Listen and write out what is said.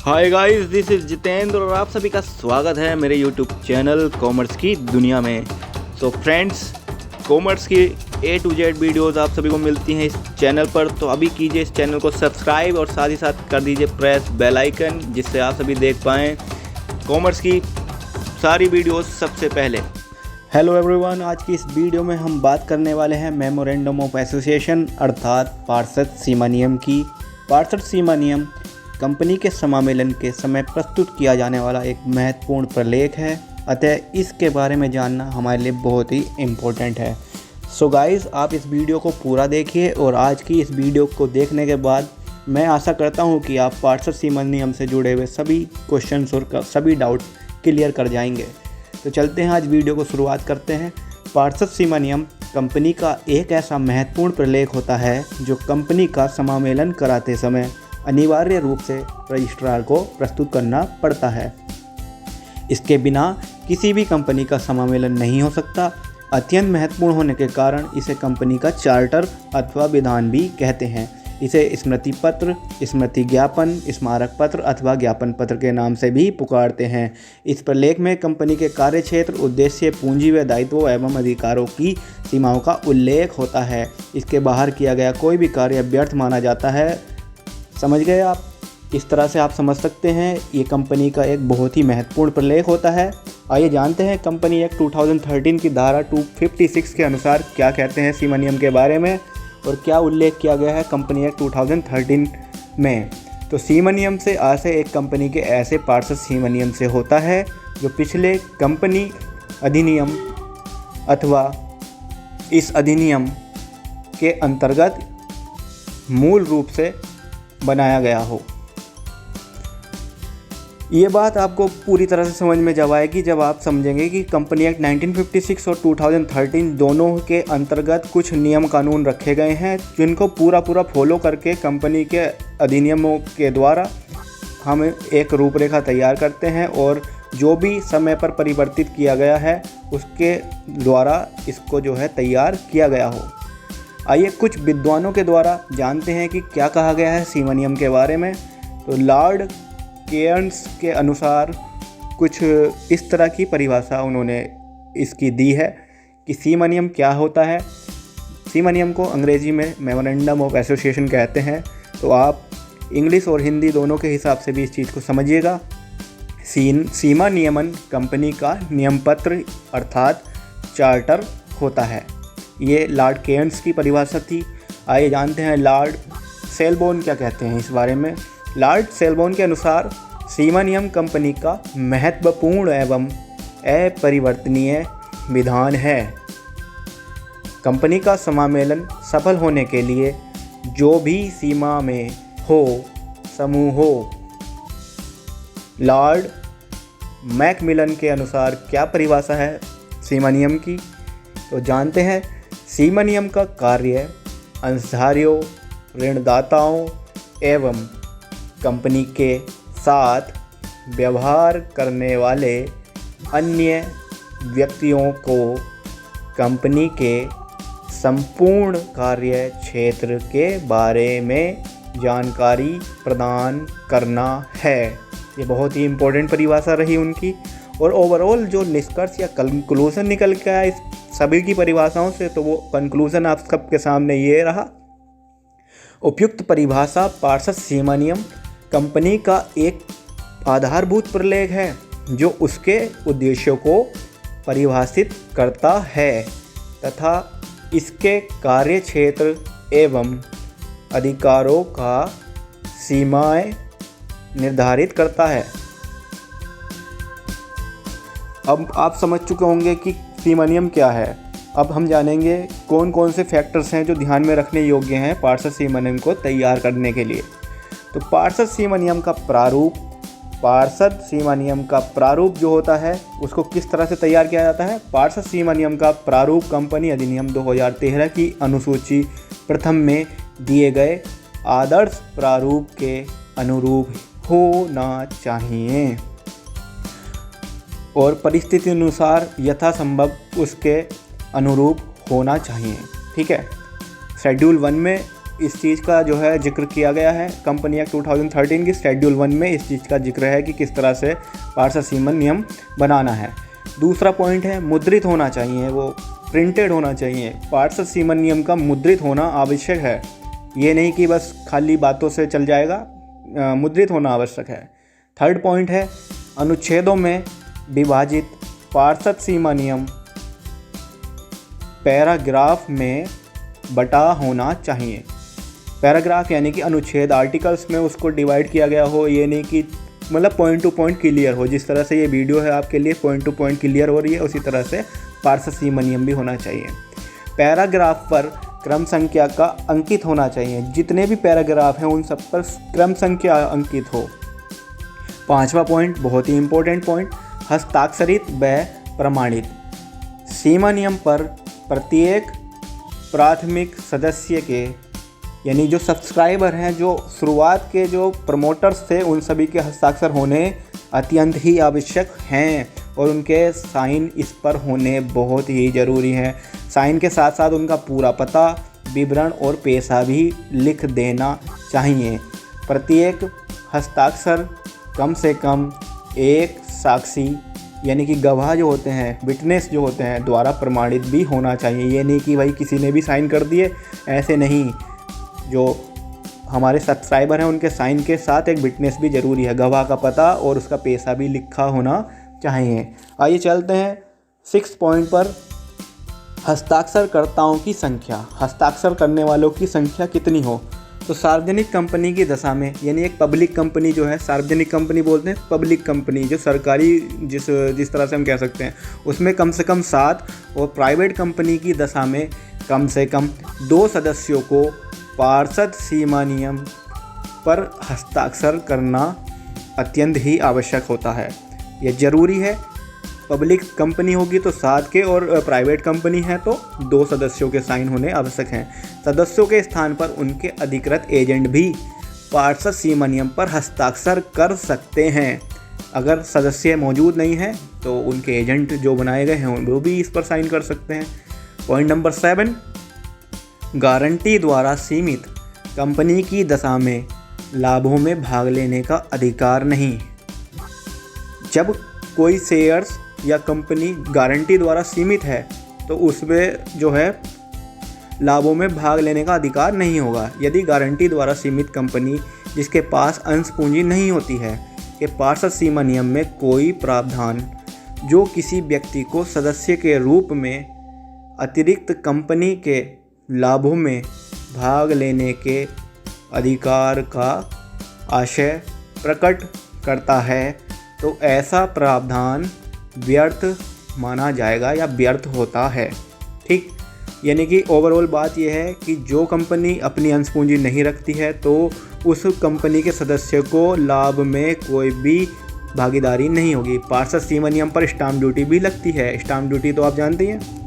Hi guys, this is Jitendra और आप सभी का स्वागत है मेरे यूट्यूब चैनल कॉमर्स की दुनिया में। सो फ्रेंड्स, कॉमर्स की A to Z वीडियोस आप सभी को मिलती हैं इस चैनल पर, तो अभी कीजिए इस चैनल को सब्सक्राइब और साथ ही साथ कर दीजिए प्रेस बेल आइकन, जिससे आप सभी देख पाएँ कॉमर्स की सारी वीडियोस सबसे पहले। हेलो एवरीवन, आज की इस वीडियो में हम बात करने वाले हैं मेमोरेंडम ऑफ एसोसिएशन अर्थात पार्षद सीमा नियम की। पार्षद सीमा नियम कंपनी के समामेलन के समय प्रस्तुत किया जाने वाला एक महत्वपूर्ण प्रलेख है, अतः इसके बारे में जानना हमारे लिए बहुत ही इम्पोर्टेंट है। सो गाइस, आप इस वीडियो को पूरा देखिए और आज की इस वीडियो को देखने के बाद मैं आशा करता हूं कि आप पार्षद सीमा नियम से जुड़े हुए सभी क्वेश्चंस और सभी डाउट क्लियर कर जाएंगे। तो चलते हैं, आज वीडियो को शुरुआत करते हैं। पार्षद सीमा नियम कंपनी का एक ऐसा महत्वपूर्ण प्रलेख होता है जो कंपनी का समामेलन कराते समय अनिवार्य रूप से रजिस्ट्रार को प्रस्तुत करना पड़ता है। इसके बिना किसी भी कंपनी का समामेलन नहीं हो सकता। अत्यंत महत्वपूर्ण होने के कारण इसे कंपनी का चार्टर अथवा विधान भी कहते हैं। इसे स्मृति पत्र, स्मृति ज्ञापन, स्मारक पत्र अथवा ज्ञापन पत्र के नाम से भी पुकारते हैं। इस प्रलेख में कंपनी के कार्यक्षेत्र, उद्देश्य, पूंजी व दायित्वों एवं अधिकारों की सीमाओं का उल्लेख होता है। इसके बाहर किया गया कोई भी कार्य व्यर्थ माना जाता है। समझ गए आप? इस तरह से आप समझ सकते हैं, ये कंपनी का एक बहुत ही महत्वपूर्ण प्रलेख होता है। आइए जानते हैं कंपनी एक्ट 2013 की धारा 256 के अनुसार क्या कहते हैं सीमा नियम के बारे में और क्या उल्लेख किया गया है कंपनी एक्ट 2013 में। तो सीमा नियम से आशय एक कंपनी के ऐसे पार्षद सीमा नियम से होता है जो पिछले कंपनी अधिनियम अथवा इस अधिनियम के अंतर्गत मूल रूप से बनाया गया हो। ये बात आपको पूरी तरह से समझ में जब आएगी जब आप समझेंगे कि कंपनी एक्ट 1956 और 2013 दोनों के अंतर्गत कुछ नियम कानून रखे गए हैं, जिनको पूरा फॉलो करके कंपनी के अधिनियमों के द्वारा हम एक रूपरेखा तैयार करते हैं और जो भी समय पर परिवर्तित किया गया है उसके द्वारा इसको जो है तैयार किया गया हो। आइए कुछ विद्वानों के द्वारा जानते हैं कि क्या कहा गया है सीमा नियम के बारे में। तो लॉर्ड केयर्न्स के अनुसार कुछ इस तरह की परिभाषा उन्होंने इसकी दी है कि सीमा नियम क्या होता है। सीमा नियम को अंग्रेजी में मेमोरेंडम ऑफ एसोसिएशन कहते हैं, तो आप इंग्लिश और हिंदी दोनों के हिसाब से भी इस चीज़ को समझिएगा। सीमा नियमन कंपनी का नियम पत्र अर्थात चार्टर होता है। ये लॉर्ड केयर्न्स की परिभाषा थी। आइए जानते हैं लॉर्ड सेलबोर्न क्या कहते हैं इस बारे में। लॉर्ड सेलबोर्न के अनुसार सीमा नियम कंपनी का महत्वपूर्ण एवं अपरिवर्तनीय विधान है। कंपनी का समामेलन सफल होने के लिए जो भी सीमा में हो समूह हो। लॉर्ड मैकमिलन के अनुसार क्या परिभाषा है सीमा नियम की, तो जानते हैं। सीमा नियम का कार्य अंशधारियों, ऋणदाताओं एवं कंपनी के साथ व्यवहार करने वाले अन्य व्यक्तियों को कंपनी के संपूर्ण कार्य क्षेत्र के बारे में जानकारी प्रदान करना है। ये बहुत ही इम्पोर्टेंट परिभाषा रही उनकी। और ओवरऑल जो निष्कर्ष या कंक्लूजन निकल के आया इस सभी की परिभाषाओं से, तो वो कंक्लूजन आप सबके सामने ये रहा। उपयुक्त परिभाषा पार्षद सीमा नियम कंपनी का एक आधारभूत प्रलेख है जो उसके उद्देश्यों को परिभाषित करता है तथा इसके कार्य क्षेत्र एवं अधिकारों का सीमाएं निर्धारित करता है। अब आप समझ चुके होंगे कि सीमा नियम क्या है। अब हम जानेंगे कौन कौन से फैक्टर्स हैं जो ध्यान में रखने योग्य हैं पार्षद सीमा नियम को तैयार करने के लिए। तो पार्षद सीमा नियम का प्रारूप। पार्षद सीमा नियम का प्रारूप जो होता है उसको किस तरह से तैयार किया जाता है। पार्षद सीमा नियम का प्रारूप कंपनी अधिनियम 2013 की अनुसूची प्रथम में दिए गए आदर्श प्रारूप के अनुरूप होना चाहिए और परिस्थिति अनुसार यथासंभव उसके अनुरूप होना चाहिए। ठीक है। शेड्यूल 1 में इस चीज़ का जो है जिक्र किया गया है कंपनी एक्ट 2013 की शेड्यूल 1 में इस चीज़ का जिक्र है कि किस तरह से पार्षद सीमन नियम बनाना है। दूसरा पॉइंट है मुद्रित होना चाहिए, वो प्रिंटेड होना चाहिए। पार्षद सीमन नियम का मुद्रित होना आवश्यक है, ये नहीं कि बस खाली बातों से चल जाएगा, मुद्रित होना आवश्यक है। थर्ड पॉइंट है अनुच्छेदों में विभाजित पार्षद सीमा नियम पैराग्राफ में बटा होना चाहिए। पैराग्राफ यानी कि अनुच्छेद, आर्टिकल्स में उसको डिवाइड किया गया हो, ये नहीं कि मतलब पॉइंट टू पॉइंट क्लियर हो। जिस तरह से ये वीडियो है आपके लिए पॉइंट टू पॉइंट क्लियर हो रही है, उसी तरह से पार्षद सीमा नियम भी होना चाहिए। पैराग्राफ पर क्रम संख्या का अंकित होना चाहिए, जितने भी पैराग्राफ हैं उन सब पर क्रम संख्या अंकित हो। पांचवा पॉइंट बहुत ही इम्पोर्टेंट पॉइंट, हस्ताक्षरित व प्रमाणित। सीमा नियम पर प्रत्येक प्राथमिक सदस्य के यानी जो सब्सक्राइबर हैं, जो शुरुआत के जो प्रमोटर्स थे, उन सभी के हस्ताक्षर होने अत्यंत ही आवश्यक हैं और उनके साइन इस पर होने बहुत ही ज़रूरी है। साइन के साथ साथ उनका पूरा पता, विवरण और पेशा भी लिख देना चाहिए। प्रत्येक हस्ताक्षर कम से कम एक साक्षी यानी कि गवाह जो होते हैं, विटनेस जो होते हैं, द्वारा प्रमाणित भी होना चाहिए। ये नहीं कि भाई किसी ने भी साइन कर दिए, ऐसे नहीं। जो हमारे सब्सक्राइबर हैं उनके साइन के साथ एक विटनेस भी ज़रूरी है, गवाह का पता और उसका पेशा भी लिखा होना चाहिए। आइए चलते हैं 6 पॉइंट पर, हस्ताक्षरकर्ताओं की संख्या। हस्ताक्षर करने वालों की संख्या कितनी हो? तो सार्वजनिक कंपनी की दशा में, यानी एक पब्लिक कंपनी जो है, सार्वजनिक कंपनी बोलते हैं, पब्लिक कंपनी जो सरकारी जिस तरह से हम कह सकते हैं, उसमें कम से कम 7 और प्राइवेट कंपनी की दशा में कम से कम 2 सदस्यों को पार्षद सीमा नियम पर हस्ताक्षर करना अत्यंत ही आवश्यक होता है। यह ज़रूरी है। पब्लिक कंपनी होगी तो 7 के और प्राइवेट कंपनी है तो 2 सदस्यों के साइन होने आवश्यक हैं। सदस्यों के स्थान पर उनके अधिकृत एजेंट भी पार्षद सीमा नियम पर हस्ताक्षर कर सकते हैं। अगर सदस्य मौजूद नहीं है तो उनके एजेंट जो बनाए गए हैं वो भी इस पर साइन कर सकते हैं। पॉइंट नंबर 7, गारंटी द्वारा सीमित कंपनी की दशा में लाभों में भाग लेने का अधिकार नहीं। जब कोई शेयर्स या कंपनी गारंटी द्वारा सीमित है तो उसमें जो है लाभों में भाग लेने का अधिकार नहीं होगा। यदि गारंटी द्वारा सीमित कंपनी जिसके पास अंश पूंजी नहीं होती है कि पार्षद सीमा नियम में कोई प्रावधान जो किसी व्यक्ति को सदस्य के रूप में अतिरिक्त कंपनी के लाभों में भाग लेने के अधिकार का आशय प्रकट करता है तो ऐसा प्रावधान व्यर्थ माना जाएगा या व्यर्थ होता है। ठीक, यानी कि ओवरऑल बात यह है कि जो कंपनी अपनी अंश पूंजी नहीं रखती है तो उस कंपनी के सदस्य को लाभ में कोई भी भागीदारी नहीं होगी। पार्षद सीमा नियम पर स्टाम्प ड्यूटी भी लगती है। स्टाम्प ड्यूटी तो आप जानते हैं।